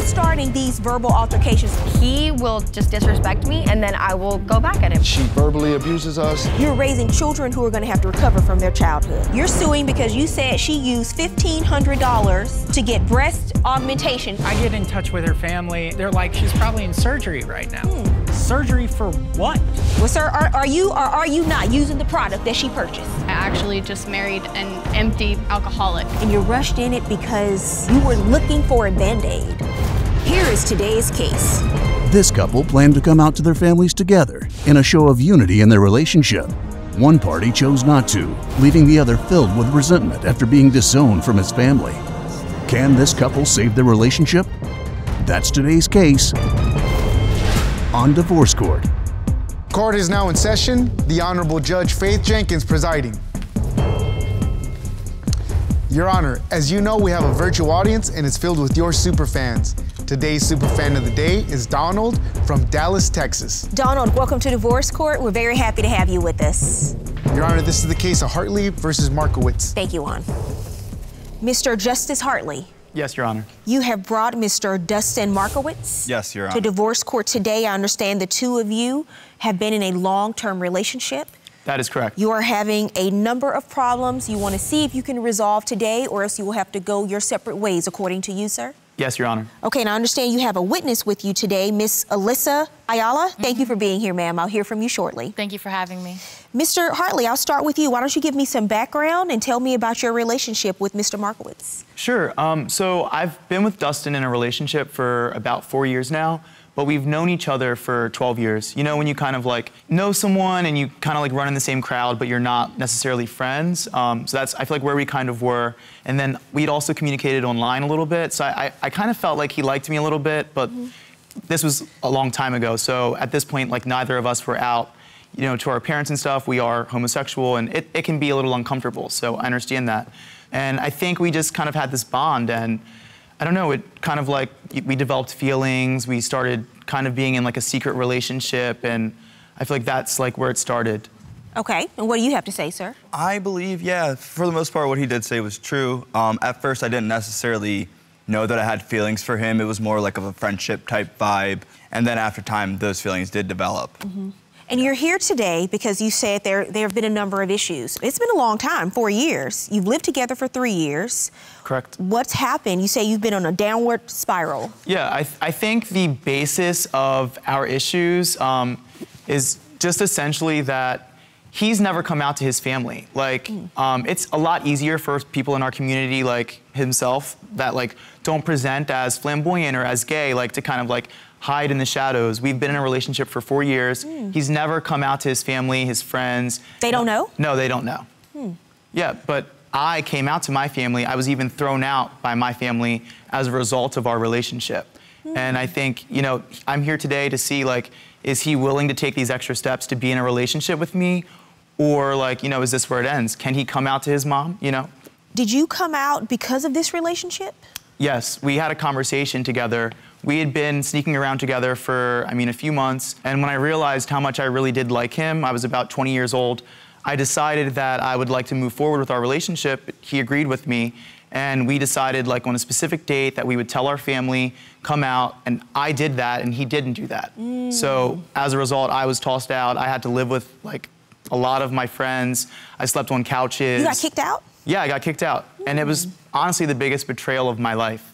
who's starting these verbal altercations? He will just disrespect me, and then I will go back at him. She verbally abuses us. You're raising children who are going to have to recover from their childhood. You're suing because you said she used $1,500 to get breast augmentation. I get in touch with her family. They're like, she's probably in surgery right now. Surgery for what? Well, sir, are you or are you not using the product that she purchased? I actually just married an empty alcoholic. And you rushed in it because you were looking for a Band-Aid. Here is today's case. This couple planned to come out to their families together in a show of unity in their relationship. One party chose not to, leaving the other filled with resentment after being disowned from his family. Can this couple save their relationship? That's today's case on Divorce Court. Court is now in session. The Honorable Judge Faith Jenkins presiding. Your Honor, as you know, we have a virtual audience and it's filled with your super fans. Today's super fan of the day is Donald from Dallas, Texas. Donald, welcome to Divorce Court. We're very happy to have you with us. Your Honor, this is the case of Hartley versus Markiewicz. Thank you, Juan. Mr. Justice Hartley. Yes, Your Honor. You have brought Mr. Dustin Markiewicz Yes, Your Honor. to Divorce Court today. I understand the two of you have been in a long-term relationship. That is correct. You are having a number of problems you want to see if you can resolve today, or else you will have to go your separate ways, according to you, sir. Yes, Your Honor. Okay, now I understand you have a witness with you today, Miss Alyssa Ayala. Thank you for being here, ma'am. I'll hear from you shortly. Thank you for having me. Mr. Hartley, I'll start with you. Why don't you give me some background and tell me about your relationship with Mr. Markiewicz? Sure. So I've been with Dustin in a relationship for about 4 years now, but we've known each other for 12 years. You know, when you kind of like know someone and you kind of like run in the same crowd, but you're not necessarily friends. So that's, I feel like, where we kind of were. And then we'd also communicated online a little bit. So I kind of felt like he liked me a little bit, but this was a long time ago. So at this point, like, neither of us were out, you know, to our parents and stuff. We are homosexual, and it can be a little uncomfortable. So I understand that. And I think we just kind of had this bond, and I don't know, it kind of like, we developed feelings, we started kind of being in like a secret relationship, and I feel like that's like where it started. Okay, and what do you have to say, sir? I believe, yeah, for the most part, what he did say was true. At first, I didn't necessarily know that I had feelings for him. It was more like of a friendship type vibe. And then after time, those feelings did develop. And you're here today because you said there have been a number of issues. It's been a long time, 4 years. You've lived together for 3 years. Correct. What's happened? You say you've been on a downward spiral. Yeah, I think the basis of our issues is just essentially that he's never come out to his family. Like, it's a lot easier for people in our community like himself that like don't present as flamboyant or as gay, like to kind of like hide in the shadows. We've been in a relationship for 4 years. He's never come out to his family, his friends. They don't know? No, they don't know. Yeah, but I came out to my family. I was even thrown out by my family as a result of our relationship. And I think, you know, I'm here today to see, like, is he willing to take these extra steps to be in a relationship with me? Or, like, you know, is this where it ends? Can he come out to his mom, you know? Did you come out because of this relationship? Yes, we had a conversation together. We had been sneaking around together for, I mean, a few months. And when I realized how much I really did like him, I was about 20 years old, I decided that I would like to move forward with our relationship. He agreed with me. And we decided, like, on a specific date that we would tell our family, come out, and I did that, and he didn't do that. So as a result, I was tossed out. I had to live with, like, a lot of my friends. I slept on couches. You got kicked out? Yeah, I got kicked out. And it was honestly the biggest betrayal of my life.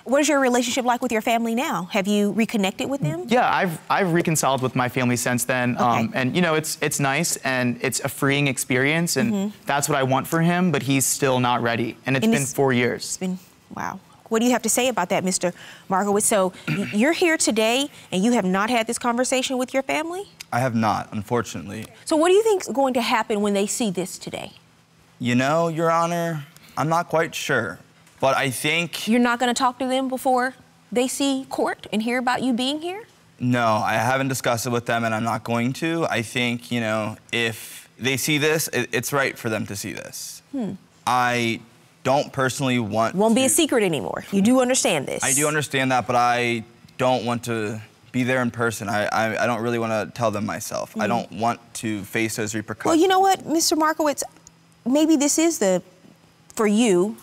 What is your relationship like with your family now? Have you reconnected with them? Yeah, I've reconciled with my family since then. Okay. And, you know, it's nice, and it's a freeing experience, and that's what I want for him, but he's still not ready. And it's been 4 years. It's been, wow. What do you have to say about that, Mr. Markiewicz? So you're here today, and you have not had this conversation with your family? I have not, unfortunately. So what do you think is going to happen when they see this today? You know, Your Honor, I'm not quite sure. But I think... You're not going to talk to them before they see court and hear about you being here? No, I haven't discussed it with them, and I'm not going to. I think, you know, if they see this, it's right for them to see this. I don't personally want Won't be a secret anymore. You do understand this. I do understand that, but I don't want to be there in person. I don't really want to tell them myself. I don't want to face those repercussions. Well, you know what, Mr. Markiewicz, maybe this is for you,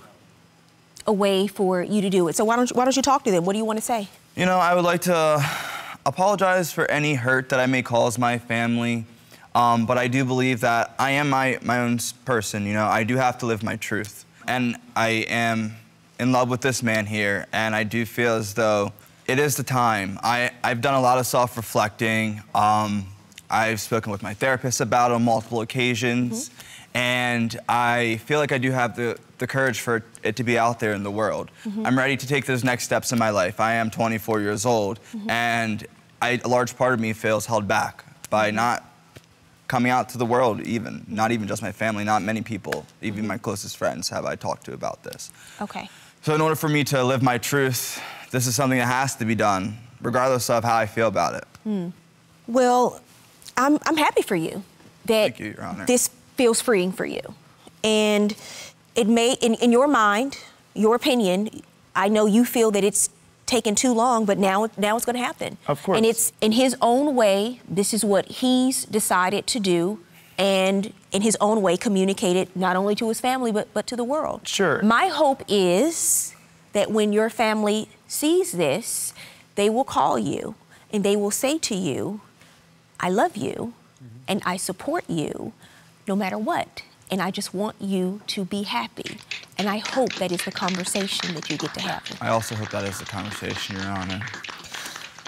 a way for you to do it. So why don't you talk to them? What do you want to say? You know, I would like to apologize for any hurt that I may cause my family, but I do believe that I am my own person. You know, I do have to live my truth. And I am in love with this man here, and I do feel as though it is the time. I've done a lot of self-reflecting. I've spoken with my therapist about it on multiple occasions, and I feel like I do have the courage for it to be out there in the world. I'm ready to take those next steps in my life. I am 24 years old, and a large part of me feels held back by not coming out to the world even, not even just my family, not many people, even my closest friends have I talked to about this. Okay. So in order for me to live my truth, this is something that has to be done, regardless of how I feel about it. Well, I'm happy for you that Thank you, Your Honor. This feels freeing for you. And it may, in your mind, your opinion, I know you feel that it's taken too long, but now it's going to happen. Of course. And it's in his own way, this is what he's decided to do, and in his own way communicated not only to his family, but to the world. Sure. My hope is that when your family sees this, they will call you and they will say to you, I love you and I support you no matter what. And I just want you to be happy. And I hope that is the conversation that you get to have. I also hope that is the conversation, Your Honor.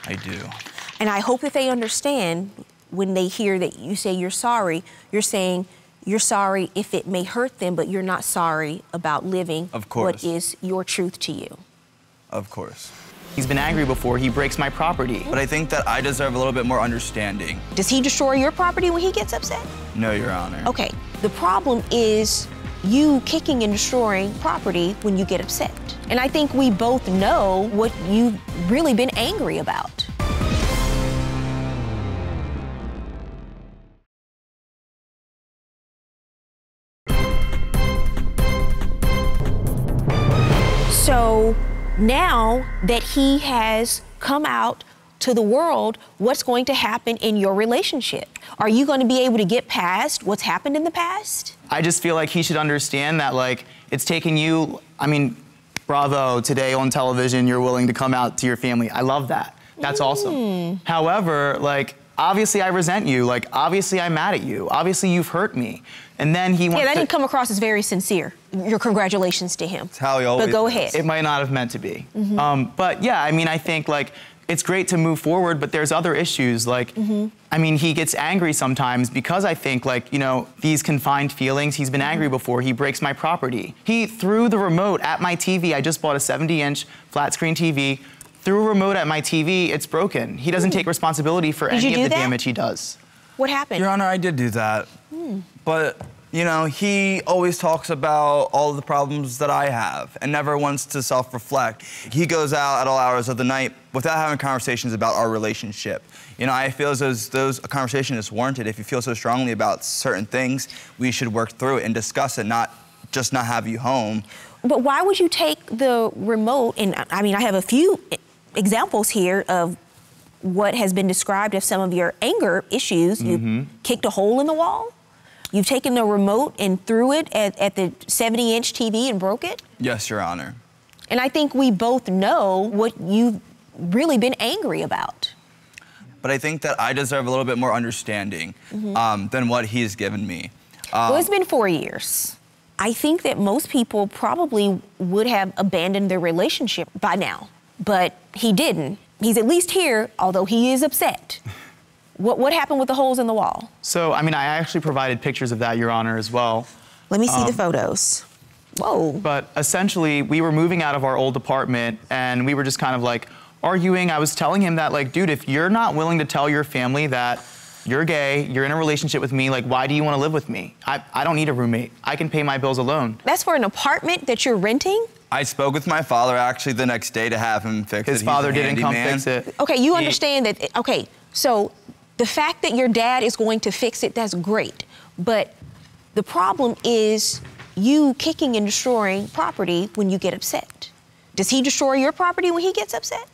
I do. And I hope that they understand when they hear that you say you're sorry, you're saying you're sorry if it may hurt them, but you're not sorry about living Of course. what is your truth to you. Of course. He's been angry before. He breaks my property. But I think that I deserve a little bit more understanding. Does he destroy your property when he gets upset? No, Your Honor. Okay, the problem is you kicking and destroying property when you get upset. And I think we both know what you've really been angry about. So now that he has come out to the world, what's going to happen in your relationship? Are you going to be able to get past what's happened in the past? I just feel like he should understand that, like, it's taken you, I mean, bravo, today on television, you're willing to come out to your family. I love that. That's awesome. However, like, obviously I resent you. Like, obviously I'm mad at you. Obviously you've hurt me. And then he wants Yeah, that didn't come across as very sincere. Your congratulations to him. That's how he always But go is. ahead. It might not have meant to be. But yeah, I mean, I think, like, it's great to move forward, but there's other issues. Like, I mean, he gets angry sometimes because I think, like, you know, these confined feelings, he's been angry before. He breaks my property. He threw the remote at my TV. I just bought a 70-inch flat screen TV. Threw a remote at my TV, it's broken. He doesn't take responsibility for any of the damage he does. What happened? Your Honor, I did do that. But, you know, he always talks about all the problems that I have and never wants to self-reflect. He goes out at all hours of the night without having conversations about our relationship. You know, I feel as though a conversation is warranted. If you feel so strongly about certain things, we should work through it and discuss it, not just not have you home. But why would you take the remote, and I mean, I have a few examples here of what has been described as some of your anger issues. You kicked a hole in the wall. You've taken the remote and threw it at the 70-inch TV and broke it. Yes, Your Honor. And I think we both know what you've really been angry about. But I think that I deserve a little bit more understanding than what he's given me. Well, it's been 4 years. I think that most people probably would have abandoned their relationship by now, but he didn't. He's at least here, although he is upset. What happened with the holes in the wall? So, I mean, I actually provided pictures of that, Your Honor, as well. Let me see the photos. Whoa. But essentially, we were moving out of our old apartment, and we were just kind of like arguing. I was telling him that, like, dude, if you're not willing to tell your family that you're gay, you're in a relationship with me, like, why do you want to live with me? I don't need a roommate. I can pay my bills alone. That's for an apartment that you're renting? I spoke with my father actually the next day to have him fix it. His father didn't come fix it. Okay, you understand that, okay, so the fact that your dad is going to fix it, that's great. But the problem is you kicking and destroying property when you get upset. Does he destroy your property when he gets upset?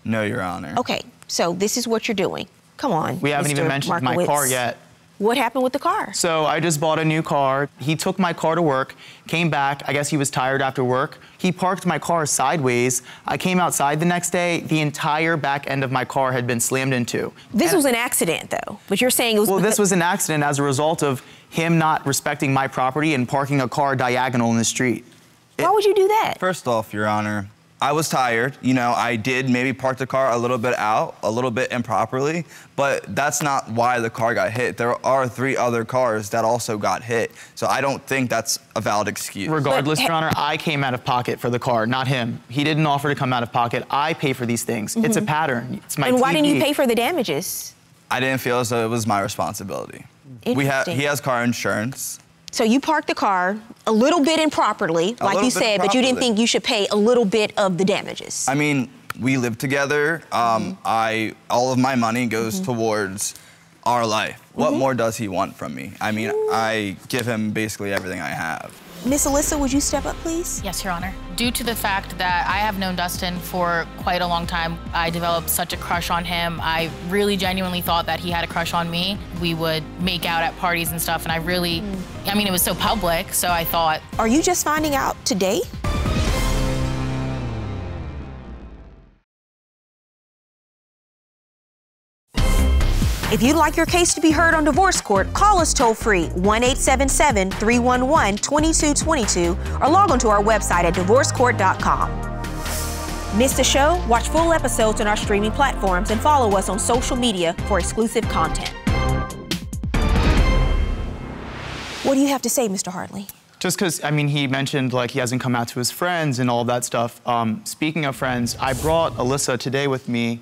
No, Your Honor. Okay, so this is what you're doing. Come on, We haven't even Mr. mentioned my Markiewicz. car yet. What happened with the car? So I just bought a new car. He took my car to work, came back. I guess he was tired after work. He parked my car sideways. I came outside the next day. The entire back end of my car had been slammed into. This was an accident, though. But you're saying it was... Well, this was an accident as a result of him not respecting my property and parking a car diagonal in the street. Why would you do that? First off, Your Honor, I was tired. You know, I did maybe park the car a little bit out, a little bit improperly, but that's not why the car got hit. There are 3 other cars that also got hit, so I don't think that's a valid excuse. Regardless, Your Honor, I came out of pocket for the car, not him. He didn't offer to come out of pocket. I pay for these things. It's a pattern. It's my And why TV. didn't you pay for the damages? I didn't feel as though it was my responsibility. He has car insurance. So you parked the car a little bit improperly, like you said, but you didn't think you should pay a little bit of the damages. I mean, we live together. All of my money goes towards our life. What more does he want from me? I mean, I give him basically everything I have. Miss Alyssa, would you step up, please? Yes, Your Honor. Due to the fact that I have known Dustin for quite a long time, I developed such a crush on him. I really genuinely thought that he had a crush on me. We would make out at parties and stuff, and I really, I mean, it was so public, so I thought... Are you just finding out today? If you'd like your case to be heard on divorce court, call us toll-free, 1-877-311-2222, or log on to our website at divorcecourt.com. Miss the show? Watch full episodes on our streaming platforms and follow us on social media for exclusive content. What do you have to say, Mr. Hartley? Just because, I mean, he mentioned like he hasn't come out to his friends and all of that stuff. Speaking of friends, I brought Alyssa today with me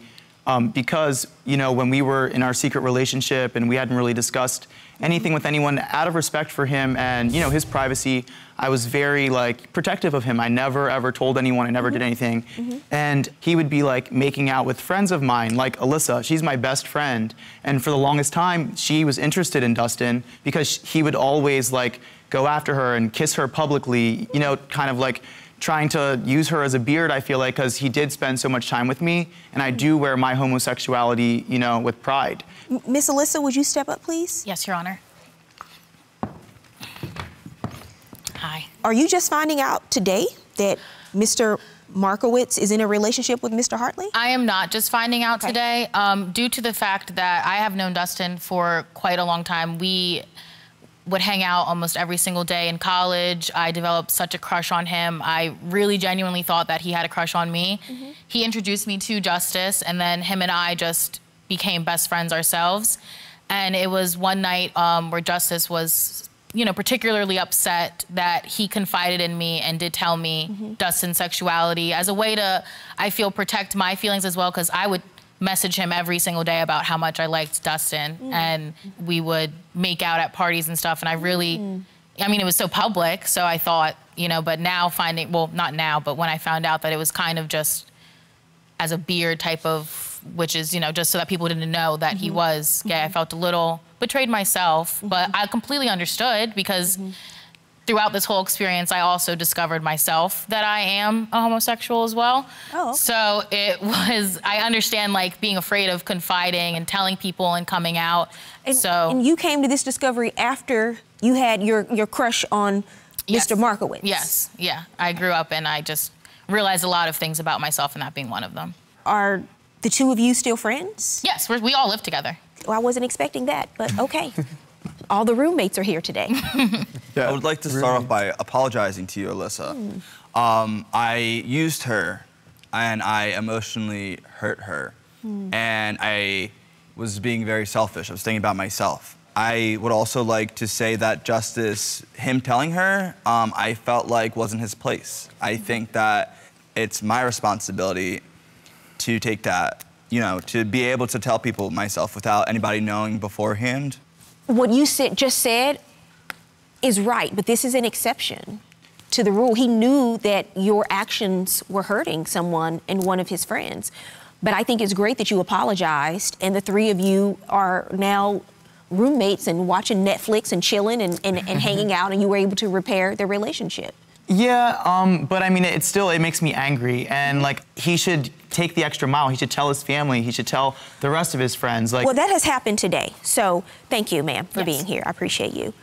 because, you know, when we were in our secret relationship and we hadn't really discussed anything with anyone, out of respect for him and, you know, his privacy, I was very, like, protective of him. I never, ever told anyone. I never did anything. And he would be, like, making out with friends of mine, like Alyssa. She's my best friend. And for the longest time, she was interested in Dustin because he would always, like, go after her and kiss her publicly, you know, kind of, like, trying to use her as a beard, I feel like, because he did spend so much time with me, and I do wear my homosexuality, you know, with pride. Miss Alyssa, would you step up, please? Yes, Your Honor. Hi. Are you just finding out today that Mr. Markiewicz is in a relationship with Mr. Hartley? I am not just finding out today. Due to the fact that I have known Dustin for quite a long time, we would hang out almost every single day in college. I developed such a crush on him. I really genuinely thought that he had a crush on me. He introduced me to Justice, and then him and I just became best friends ourselves. And it was one night where Justice was, you know, particularly upset that he confided in me and did tell me Dustin's sexuality as a way to, I feel, protect my feelings as well, because I would message him every single day about how much I liked Dustin, and we would make out at parties and stuff, and I really, I mean, it was so public, so I thought, you know, but now finding, well, not now, but when I found out that it was kind of just as a beard type of, which is, you know, just so that people didn't know that he was gay, I felt a little betrayed myself, but I completely understood because throughout this whole experience, I also discovered myself that I am a homosexual as well. So it was, I understand, like, being afraid of confiding and telling people and coming out. And you came to this discovery after you had your crush on Mr. Markiewicz. Yes, yeah. I grew up and I just realized a lot of things about myself, and that being one of them. Are the two of you still friends? Yes, we all live together. Well, I wasn't expecting that, but okay. All the roommates are here today. I would like to start off by apologizing to you, Alyssa. I used her, and I emotionally hurt her. And I was being very selfish. I was thinking about myself. I would also like to say that Justice, him telling her, I felt like wasn't his place. I think that it's my responsibility to take that, you know, to be able to tell people myself without anybody knowing beforehand. What you just said is right, but this is an exception to the rule. He knew that your actions were hurting someone and one of his friends. But I think it's great that you apologized, and the three of you are now roommates and watching Netflix and chilling and hanging out, and you were able to repair their relationship. Yeah, but I mean, it makes me angry, and like he should take the extra mile. He should tell his family. He should tell the rest of his friends. Like, well, that has happened today. So thank you, ma'am, for being here. I appreciate you.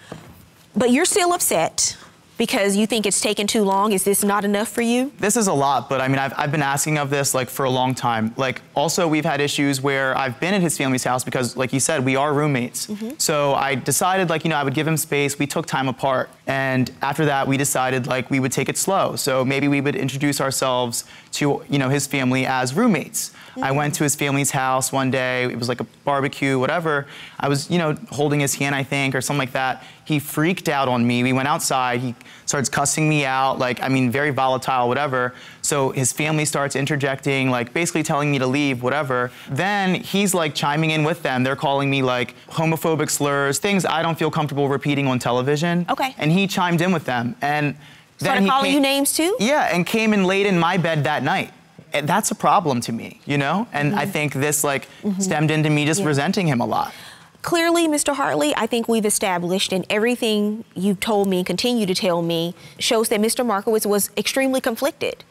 But you're still upset because you think it's taken too long. Is this not enough for you? This is a lot, but I mean, I've been asking of this like for a long time. Like, also we've had issues where I've been at his family's house because, like you said, we are roommates. So I decided, like, you know, I would give him space. We took time apart, and after that, we decided like we would take it slow. So maybe we would introduce ourselves to, you know, his family as roommates. I went to his family's house one day. It was like a barbecue, whatever. I was, you know, holding his hand, I think, or something like that. He freaked out on me. We went outside. He starts cussing me out, like, I mean, very volatile, whatever. So his family starts interjecting, like, basically telling me to leave, whatever. Then he's, like, chiming in with them. They're calling me, like, homophobic slurs, things I don't feel comfortable repeating on television. Okay. And he chimed in with them. And then Started calling you names, too? Yeah, and came and laid in my bed that night. And that's a problem to me, you know? And I think this, like, stemmed into me just resenting him a lot. Clearly, Mr. Hartley, I think we've established, and everything you've told me and continue to tell me shows that Mr. Markiewicz was extremely conflicted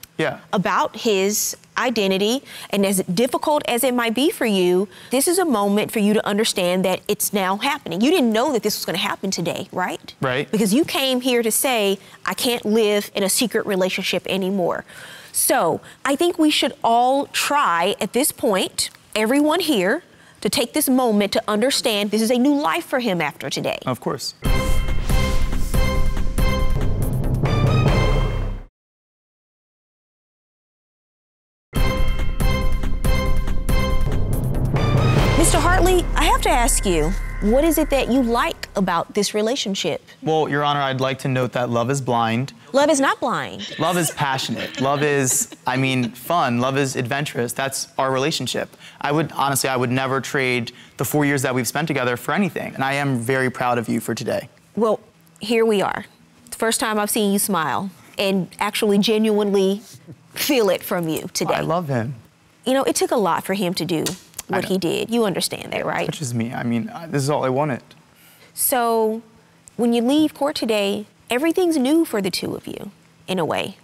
about his identity. And as difficult as it might be for you, this is a moment for you to understand that it's now happening. You didn't know that this was going to happen today, right? Right. Because you came here to say, I can't live in a secret relationship anymore. So I think we should all try at this point, everyone here, to take this moment to understand this is a new life for him after today. Of course. Mr. Hartley, I have to ask you, what is it that you like about this relationship? Well, Your Honor, I'd like to note that love is blind. Love is not blind. Love is passionate. Love is, I mean, fun. Love is adventurous. That's our relationship. I would never trade the 4 years that we've spent together for anything. And I am very proud of you for today. Well, here we are. It's the first time I've seen you smile and actually genuinely feel it from you today. I love him. You know, it took a lot for him to do what he did. You understand that, right? Which is me. I mean, this is all I wanted. So when you leave court today, everything's new for the two of you, in a way.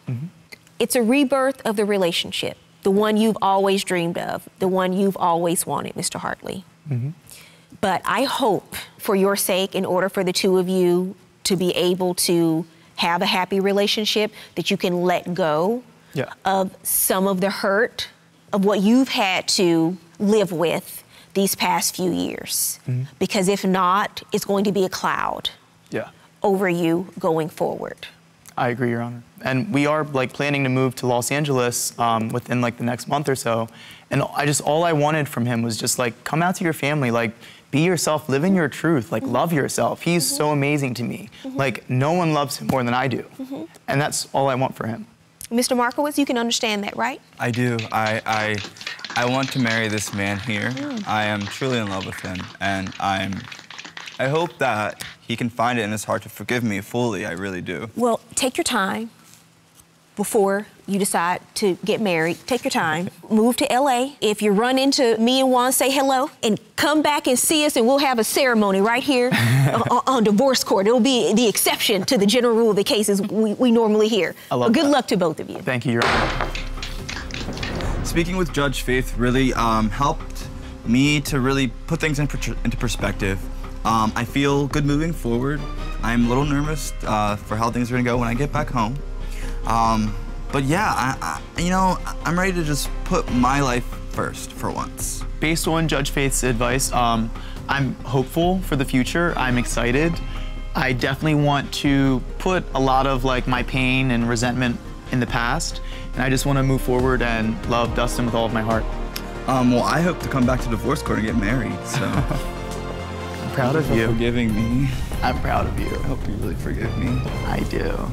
It's a rebirth of the relationship, the one you've always dreamed of, the one you've always wanted, Mr. Hartley. But I hope, for your sake, in order for the two of you to be able to have a happy relationship, that you can let go of some of the hurt of what you've had to live with these past few years. Because if not, it's going to be a cloud over you going forward. I agree, Your Honor. And we are like planning to move to Los Angeles within like the next month or so. And all I wanted from him was just like, come out to your family, like be yourself, live in your truth, like love yourself. He's so amazing to me. Like no one loves him more than I do. And that's all I want for him. Mr. Markiewicz, you can understand that, right? I do. I want to marry this man here. I am truly in love with him, and I hope that he can find it in his heart to forgive me fully. I really do. Well, take your time before you decide to get married. Take your time. Move to LA. If you run into me and Juan, say hello and come back and see us, and we'll have a ceremony right here on divorce court. It'll be the exception to the general rule of the cases we normally hear. I love Good luck to both of you. Thank you, Your Honor. Speaking with Judge Faith really helped me to really put things into perspective. I feel good moving forward. I'm a little nervous for how things are gonna go when I get back home. But yeah, you know, I'm ready to just put my life first for once. Based on Judge Faith's advice, I'm hopeful for the future. I'm excited. I definitely want to put a lot of like my pain and resentment in the past, and I just want to move forward and love Dustin with all of my heart. Well, I hope to come back to divorce court and get married, so. I'm proud of you. Forgiving me. I'm proud of you. I hope you really forgive me. I do.